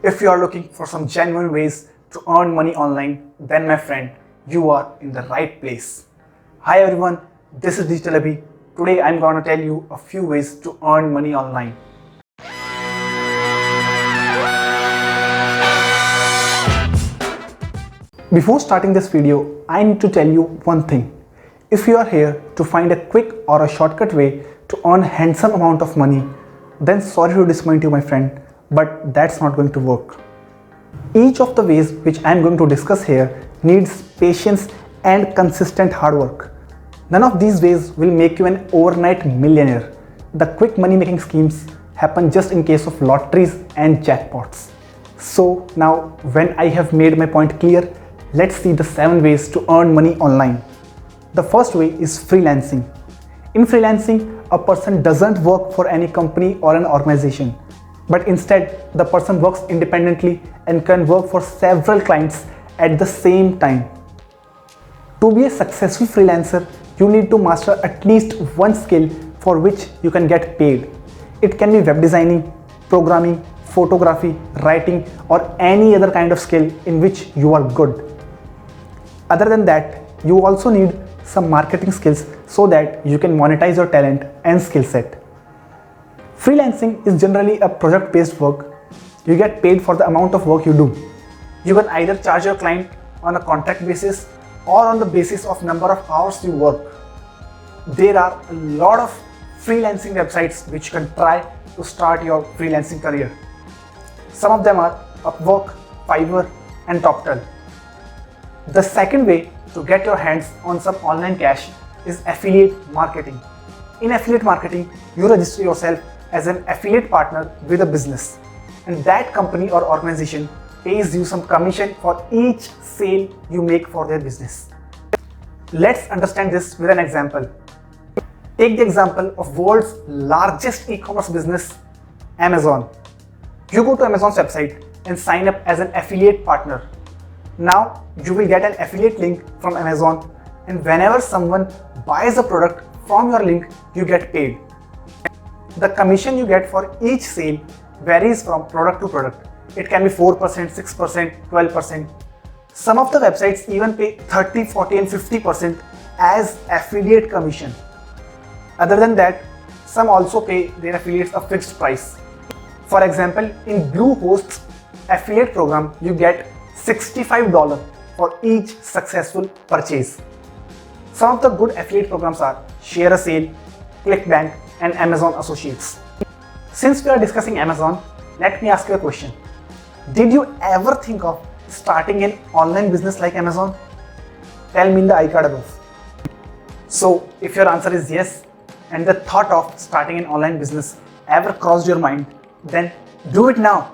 If you are looking for some genuine ways to earn money online, then my friend, you are in the right place. Hi everyone, this is Digital Abhi. Today I'm going to tell you a few ways to earn money online. Before starting this video, I need to tell you one thing. If you are here to find a quick or a shortcut way to earn handsome amount of money, then sorry to disappoint you my friend, but that's not going to work. Each of the ways which I am going to discuss here needs patience and consistent hard work. None of these ways will make you an overnight millionaire. The quick money making schemes happen just in case of lotteries and jackpots. So now when I have made my point clear, let's see the 7 ways to earn money online. The first way is freelancing. In freelancing, a person doesn't work for any company or an organization, but instead the person works independently and can work for several clients at the same time. To be a successful freelancer, you need to master at least one skill for which you can get paid. It can be web designing, programming, photography, writing, or any other kind of skill in which you are good. Other than that, you also need some marketing skills so that you can monetize your talent and skill set. Freelancing is generally a project-based work. You get paid for the amount of work you do. You can either charge your client on a contract basis or on the basis of number of hours you work. There are a lot of freelancing websites which you can try to start your freelancing career. Some of them are Upwork, Fiverr, and TopTal. The second way to get your hands on some online cash is affiliate marketing. In affiliate marketing, you register yourself as an affiliate partner with a business, and that company or organization pays you some commission for each sale you make for their business. Let's understand this with an example. Take the example of world's largest e-commerce business, Amazon. You go to Amazon's website and sign up as an affiliate partner. Now you will get an affiliate link from Amazon, and whenever someone buys a product from your link, you get paid. The commission you get for each sale varies from product to product. It can be 4%, 6%, 12%. Some of the websites even pay 30, 40 and 50% as affiliate commission. Other than that, some also pay their affiliates a fixed price. For example, in Bluehost's affiliate program, you get $65 for each successful purchase. Some of the good affiliate programs are Share a Sale, ClickBank, and Amazon Associates. Since we are discussing Amazon, let me ask you a question. Did you ever think of starting an online business like Amazon? Tell me in the iCard above. So if your answer is yes, and the thought of starting an online business ever crossed your mind, then do it now.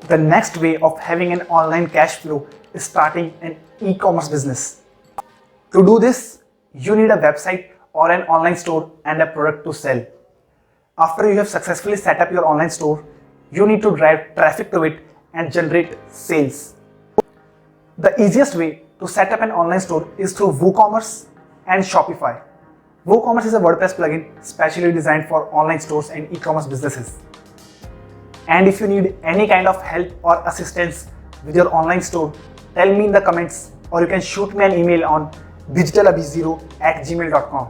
The next way of having an online cash flow is starting an e-commerce business. To do this, you need a website or an online store and a product to sell. After you have successfully set up your online store, you need to drive traffic to it and generate sales. The easiest way to set up an online store is through WooCommerce and Shopify. WooCommerce is a WordPress plugin specially designed for online stores and e-commerce businesses. And if you need any kind of help or assistance with your online store, tell me in the comments, or you can shoot me an email on digitalabhi0@gmail.com.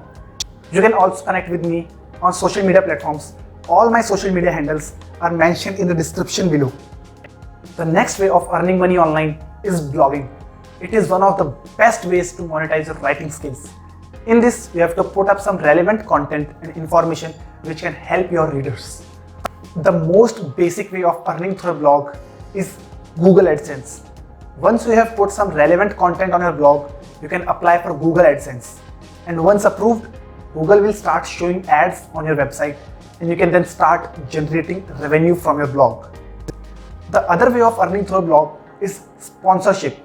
You can also connect with me on social media platforms. All my social media handles are mentioned in the description below. The next way of earning money online is blogging. It is one of the best ways to monetize your writing skills. In this, you have to put up some relevant content and information which can help your readers. The most basic way of earning through a blog is Google AdSense. Once you have put some relevant content on your blog, you can apply for Google AdSense. And once approved, Google will start showing ads on your website, and you can then start generating revenue from your blog. The other way of earning through a blog is sponsorship.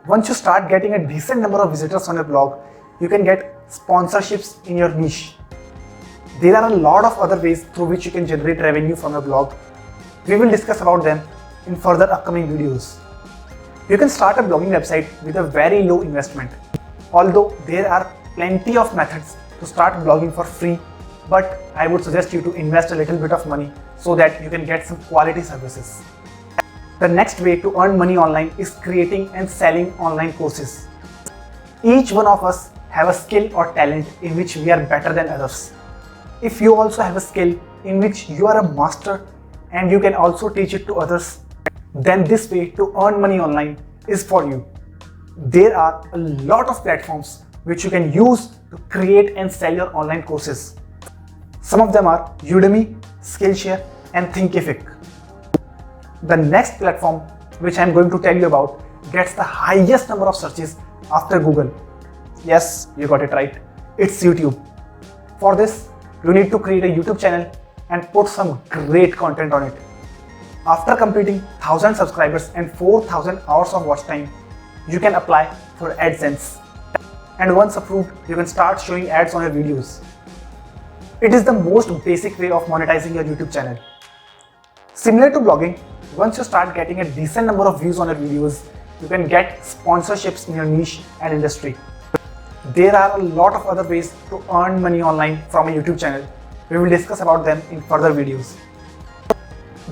Once you start getting a decent number of visitors on your blog, you can get sponsorships in your niche. There are a lot of other ways through which you can generate revenue from your blog. We will discuss about them in further upcoming videos. You can start a blogging website with a very low investment. Although there are plenty of methods to start blogging for free, but I would suggest you to invest a little bit of money so that you can get some quality services. The next way to earn money online is creating and selling online courses. Each one of us have a skill or talent in which we are better than others. If you also have a skill in which you are a master and you can also teach it to others, then this way to earn money online is for you. There are a lot of platforms which you can use to create and sell your online courses. Some of them are Udemy, Skillshare, and Thinkific. The next platform which I am going to tell you about gets the highest number of searches after Google. Yes, you got it right. It's YouTube. For this, you need to create a YouTube channel and put some great content on it. After completing 1000 subscribers and 4000 hours of watch time, you can apply for AdSense. And once approved, you can start showing ads on your videos. It is the most basic way of monetizing your YouTube channel. Similar to blogging, once you start getting a decent number of views on your videos, you can get sponsorships in your niche and industry. There are a lot of other ways to earn money online from a YouTube channel. We will discuss about them in further videos.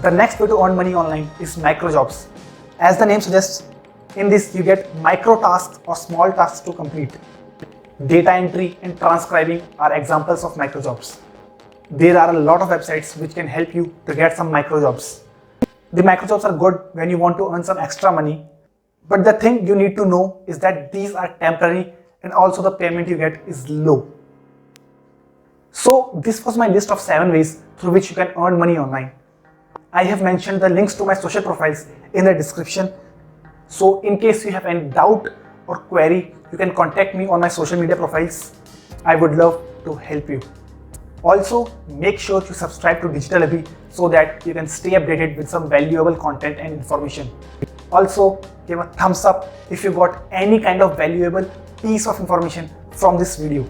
The next way to earn money online is micro jobs. As the name suggests, in this you get micro tasks or small tasks to complete. Data entry and transcribing are examples of micro jobs. There are a lot of websites which can help you to get some micro jobs. The micro jobs are good when you want to earn some extra money, but the thing you need to know is that these are temporary and also the payment you get is low. So this was my list of 7 ways through which you can earn money online. I have mentioned the links to my social profiles in the description. So in case you have any doubt or query, you can contact me on my social media profiles. I would love to help you. Also, make sure to subscribe to Digital Abhi so that you can stay updated with some valuable content and information. Also, give a thumbs up if you got any kind of valuable piece of information from this video.